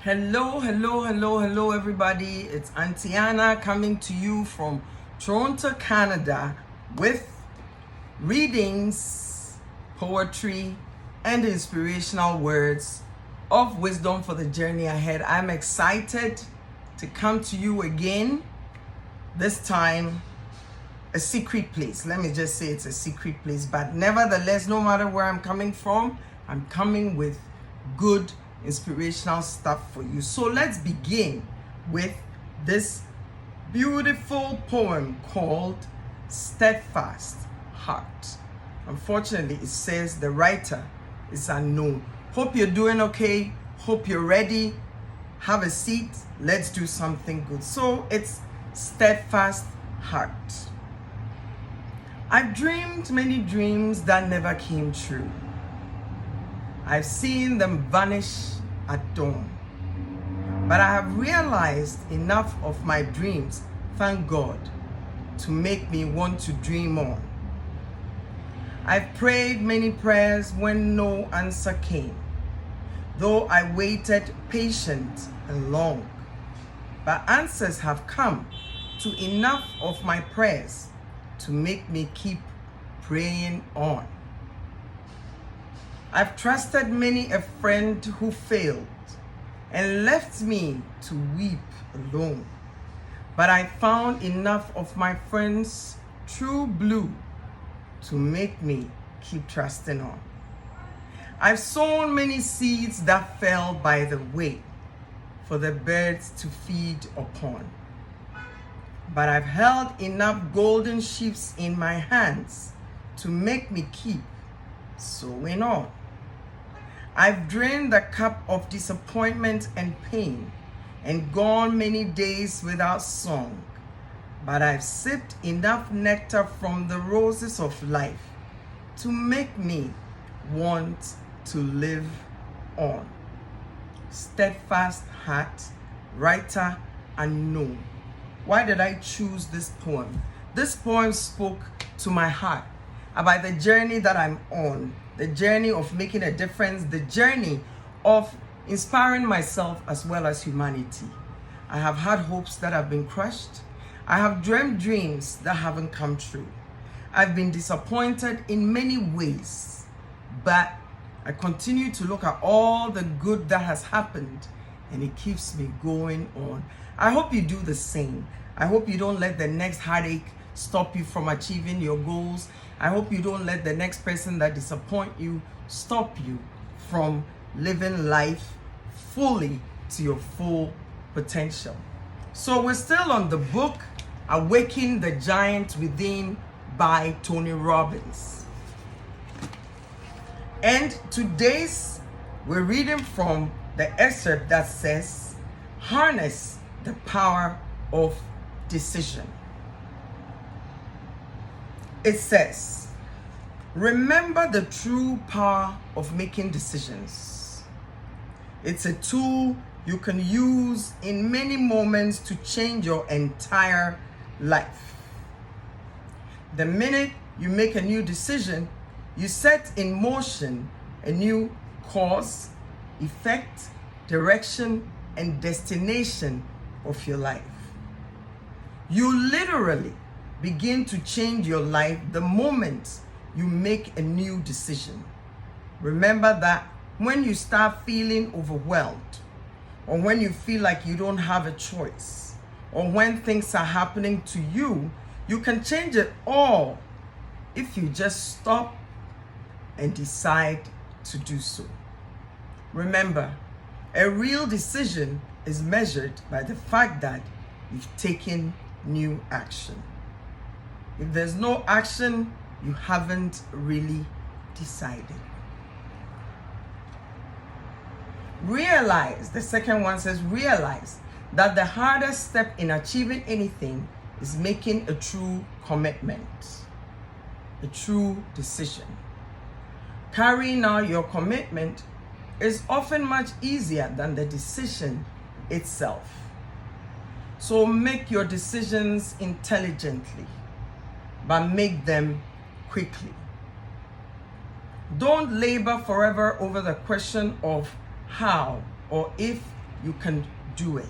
Hello, everybody. It's Aunty Anna coming to you from Toronto, Canada with readings, poetry, and inspirational words of wisdom for the journey ahead. I'm excited to come to you again, this time a secret place. Let me just say it's a secret place, but nevertheless, no matter where I'm coming from, I'm coming with good inspirational stuff for you. So let's begin with this beautiful poem called Steadfast Heart. Unfortunately, it says the writer is unknown. Hope you're doing okay. Hope you're ready. Have a seat. Let's do something good. So it's Steadfast Heart. I've dreamed many dreams that never came true. I've seen them vanish at dawn. But I have realized enough of my dreams, thank God, to make me want to dream on. I've prayed many prayers when no answer came, though I waited patient and long. But answers have come to enough of my prayers to make me keep praying on. I've trusted many a friend who failed and left me to weep alone. But I found enough of my friends' true blue to make me keep trusting on. I've sown many seeds that fell by the way for the birds to feed upon. But I've held enough golden sheaves in my hands to make me keep sowing on. I've drained the cup of disappointment and pain and gone many days without song, but I've sipped enough nectar from the roses of life to make me want to live on. Steadfast Heart, writer unknown. Why did I choose this poem? This poem spoke to my heart about the journey that I'm on, the journey of making a difference, the journey of inspiring myself as well as humanity. I have had hopes that have been crushed. I have dreamed dreams that haven't come true. I've been disappointed in many ways, but I continue to look at all the good that has happened, and it keeps me going on. I hope you do the same. I hope you don't let the next heartache stop you from achieving your goals. I hope you don't let the next person that disappoint you stop you from living life fully to your full potential. So we're still on the book Awaken the Giant Within by Tony Robbins. And today's we're reading from the excerpt that says, harness the power of decision. It says, remember the true power of making decisions. It's a tool you can use in many moments to change your entire life. The minute you make a new decision, you set in motion a new cause, effect, direction, and destination of your life. You literally begin to change your life the moment you make a new decision. Remember that when you start feeling overwhelmed, or when you feel like you don't have a choice, or when things are happening to you, you can change it all if you just stop and decide to do so. Remember, a real decision is measured by the fact that you've taken new action. If there's no action, you haven't really decided. Realize, the second one says, realize that the hardest step in achieving anything is making a true commitment, a true decision. Carrying out your commitment is often much easier than the decision itself. So make your decisions intelligently, but make them quickly. Don't labor forever over the question of how or if you can do it.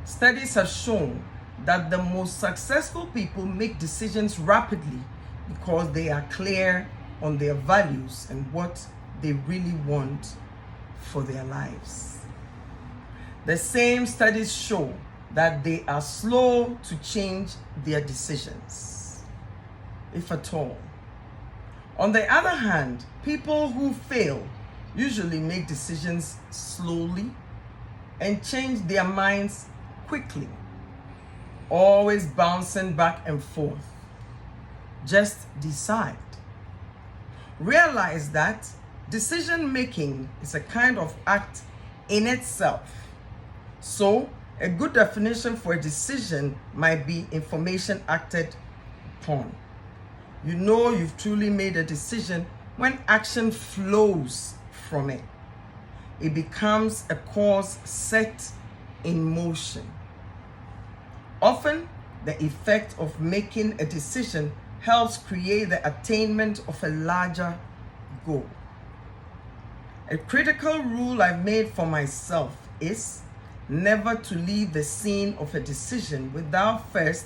Studies have shown that the most successful people make decisions rapidly because they are clear on their values and what they really want for their lives. The same studies show that they are slow to change their decisions, if at all. On the other hand, people who fail usually make decisions slowly and change their minds quickly, always bouncing back and forth. Just decide. Realize that decision making is a kind of act in itself. So, a good definition for a decision might be information acted upon. You know you've truly made a decision when action flows from it. It becomes a cause set in motion. Often, the effect of making a decision helps create the attainment of a larger goal. A critical rule I've made for myself is never to leave the scene of a decision without first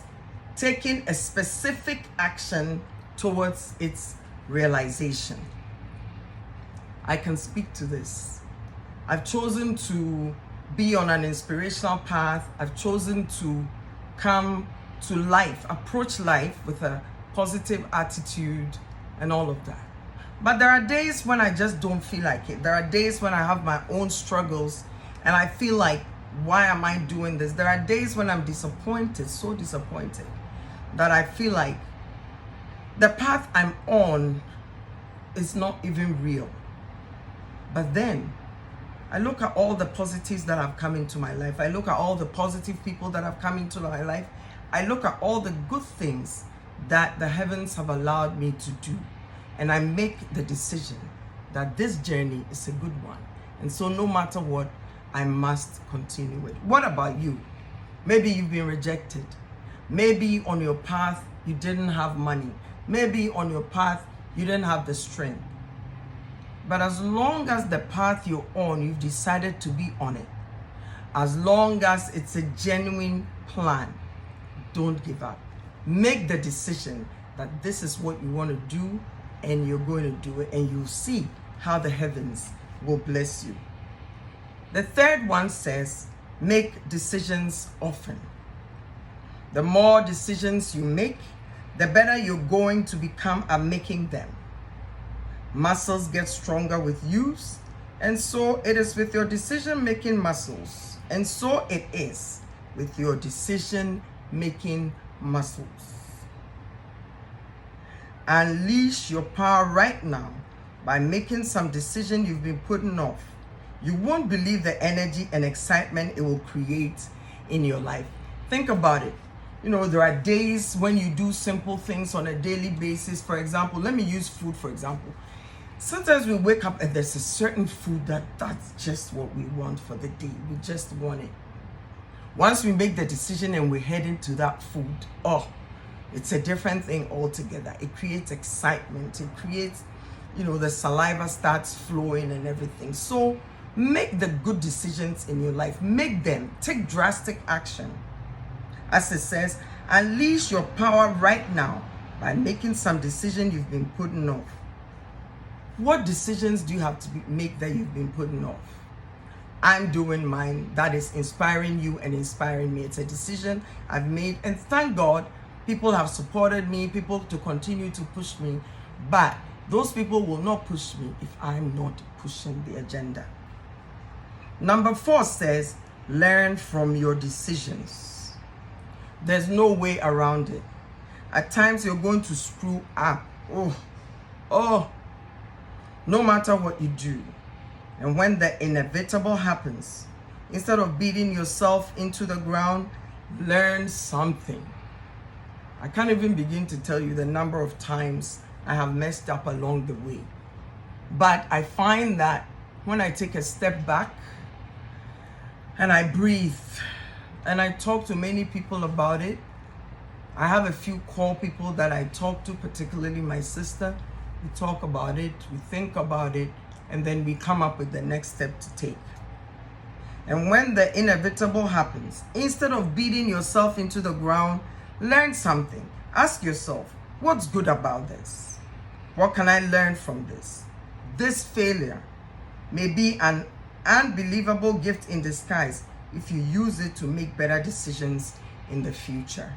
taking a specific action towards its realization. I can speak to this. I've chosen to be on an inspirational path. I've chosen to come to life, approach life with a positive attitude and all of that. But there are days when I just don't feel like it. There are days when I have my own struggles and I feel like, why am I doing this? There are days when I'm disappointed, so disappointed, that I feel like the path I'm on is not even real. But then I look at all the positives that have come into my life. I look at all the positive people that have come into my life. I look at all the good things that the heavens have allowed me to do. And I make the decision that this journey is a good one. And so no matter what, I must continue it. What about you? Maybe you've been rejected. Maybe on your path, you didn't have money. Maybe on your path, you didn't have the strength. But as long as the path you're on, you've decided to be on it. As long as it's a genuine plan, don't give up. Make the decision that this is what you want to do and you're going to do it, and you'll see how the heavens will bless you. The third one says, make decisions often. The more decisions you make, the better you're going to become at making them. Muscles get stronger with use, and so it is with your decision-making muscles. And so it is with your decision-making muscles. Unleash your power right now by making some decision you've been putting off. You won't believe the energy and excitement it will create in your life. Think about it. You know, there are days when you do simple things on a daily basis. For example, let me use food for example. Sometimes we wake up and there's a certain food that's just what we want for the day. We just want it. Once we make the decision and we're heading to that food, it's a different thing altogether. It creates excitement. It creates, the saliva starts flowing and everything. So make the good decisions in your life. Make them. Take drastic action. As it says, unleash your power right now by making some decision you've been putting off. What decisions do you have to make that you've been putting off? I'm doing mine. That is inspiring you and inspiring me. It's a decision I've made, and thank God people have supported me, people to continue to push me, but those people will not push me if I'm not pushing the agenda. Number 4 says, learn from your decisions. There's no way around it. At times you're going to screw up. No matter what you do. And when the inevitable happens, instead of beating yourself into the ground, learn something. I can't even begin to tell you the number of times I have messed up along the way. But I find that when I take a step back and I breathe and I talk to many people about it, I have a few core people that I talk to, particularly my sister. We talk about it, we think about it, and then we come up with the next step to take. And when the inevitable happens, instead of beating yourself into the ground, learn something. Ask yourself, what's good about this? What can I learn from this? This failure may be an unbelievable gift in disguise if you use it to make better decisions in the future.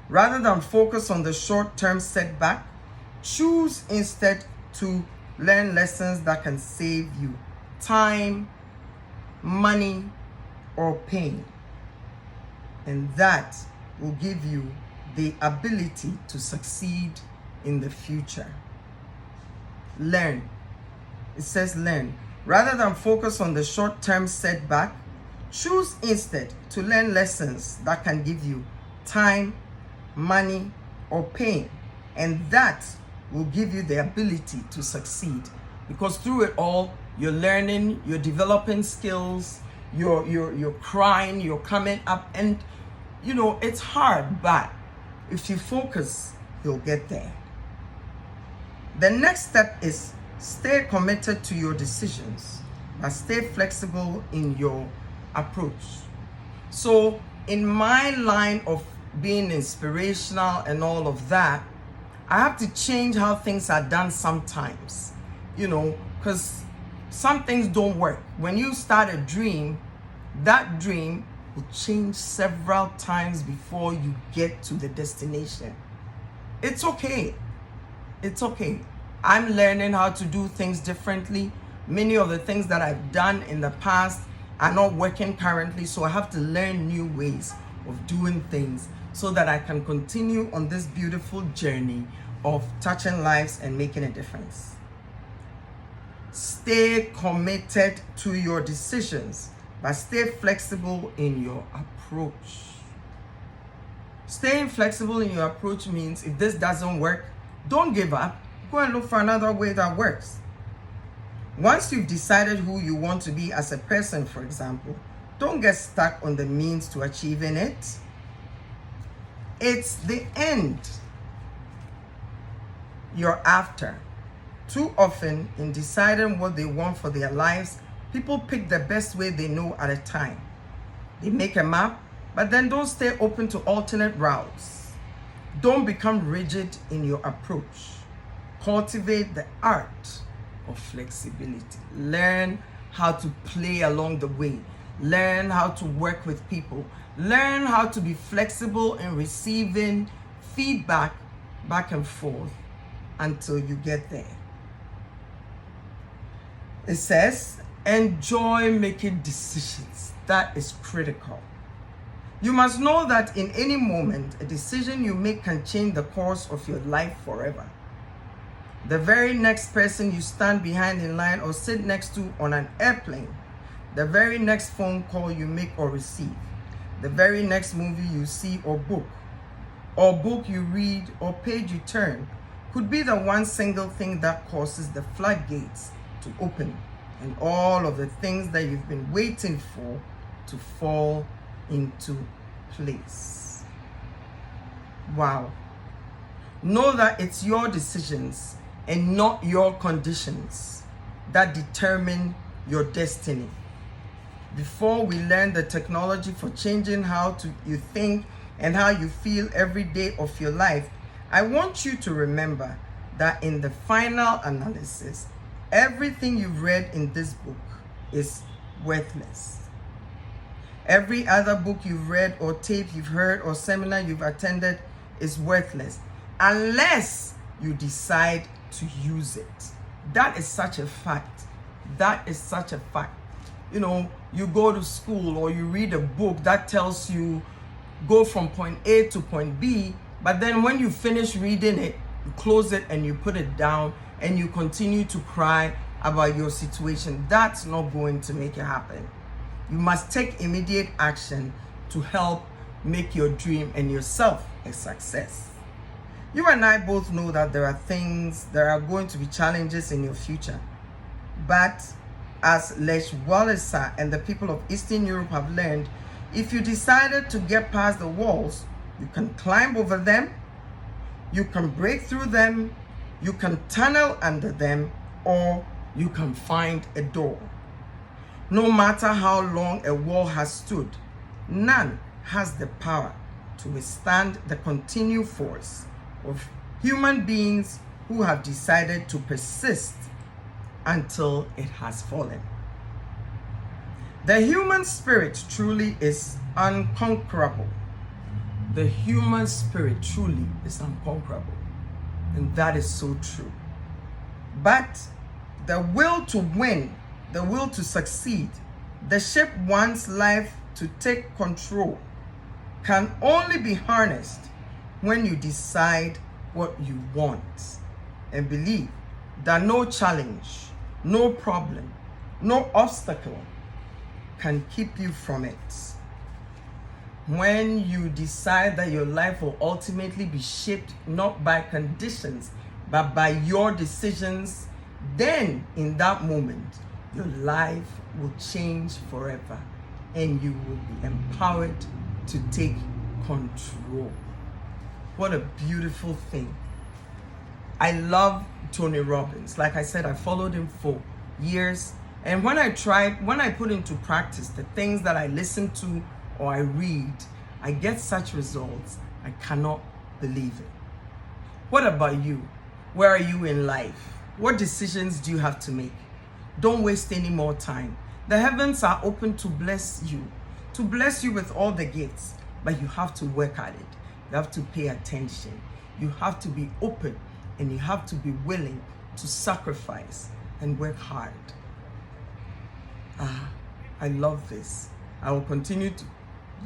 Rather than focus on the short-term setback, choose instead to learn lessons that can save you time, money, or pain. And that will give you the ability to succeed in the future. Learn. It says learn. Rather than focus on the short-term setback, choose instead to learn lessons that can give you time, money, or pain. And that will give you the ability to succeed. Because through it all, you're learning, you're developing skills, you're crying, you're coming up. And, it's hard, but if you focus, you'll get there. The next step is stay committed to your decisions, but stay flexible in your approach. So in my line of being inspirational and all of that, I have to change how things are done sometimes, because some things don't work. When you start a dream, that dream will change several times before you get to the destination. It's okay. It's okay. I'm learning how to do things differently. Many of the things that I've done in the past are not working currently, so I have to learn new ways of doing things so that I can continue on this beautiful journey of touching lives and making a difference. Stay committed to your decisions, but stay flexible in your approach. Staying flexible in your approach means if this doesn't work, don't give up. Go and look for another way that works. Once you've decided who you want to be as a person, for example, don't get stuck on the means to achieving it. It's the end you're after. Too often, in deciding what they want for their lives, people pick the best way they know at a time. They make a map, but then don't stay open to alternate routes. Don't become rigid in your approach. Cultivate the art of flexibility. Learn how to play along the way. Learn how to work with people. Learn how to be flexible in receiving feedback back and forth until you get there. It says, enjoy making decisions. That is critical. You must know that in any moment, a decision you make can change the course of your life forever. The very next person you stand behind in line or sit next to on an airplane, the very next phone call you make or receive, the very next movie you see or book you read or page you turn, could be the one single thing that causes the floodgates to open and all of the things that you've been waiting for to fall into place. Wow. Know that it's your decisions and not your conditions that determine your destiny. Before we learn the technology for changing how you think and how you feel every day of your life, I want you to remember that in the final analysis, everything you've read in this book is worthless. Every other book you've read or tape you've heard or seminar you've attended is worthless unless you decide to use it. That is such a fact. That is such a fact. You go to school or you read a book that tells you go from point A to point B, but then when you finish reading it, you close it and you put it down and you continue to cry about your situation. That's not going to make it happen. You must take immediate action to help make your dream and yourself a success. You and I both know that there are going to be challenges in your future. But as Lech Walesa and the people of Eastern Europe have learned, if you decided to get past the walls, you can climb over them, you can break through them, you can tunnel under them, or you can find a door. No matter how long a wall has stood, none has the power to withstand the continued force of human beings who have decided to persist until it has fallen. The human spirit truly is unconquerable. The human spirit truly is unconquerable. And that is so true. But the will to win, the will to succeed, the shape one's life to take control can only be harnessed when you decide what you want and believe that no challenge, no problem, no obstacle can keep you from it. When you decide that your life will ultimately be shaped not by conditions, but by your decisions, then in that moment, your life will change forever and you will be empowered to take control. What a beautiful thing. I love Tony Robbins. Like I said, I followed him for years. And when I put into practice the things that I listen to or I read, I get such results. I cannot believe it. What about you? Where are you in life? What decisions do you have to make? Don't waste any more time. The heavens are open to bless you with all the gifts, but you have to work at it. You have to pay attention. You have to be open and you have to be willing to sacrifice and work hard. I love this. I will continue to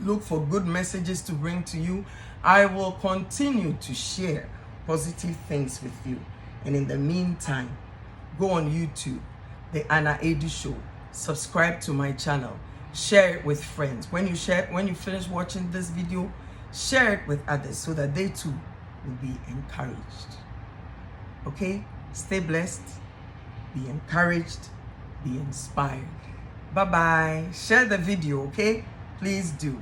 look for good messages to bring to you. I will continue to share positive things with you. And in the meantime, go on YouTube, The Anna Edu Show. Subscribe to my channel. Share it with friends. When you finish watching this video, share it with others so that they too will be encouraged. Okay? Stay blessed. Be encouraged. Be inspired. Bye-bye. Share the video, okay? Please do.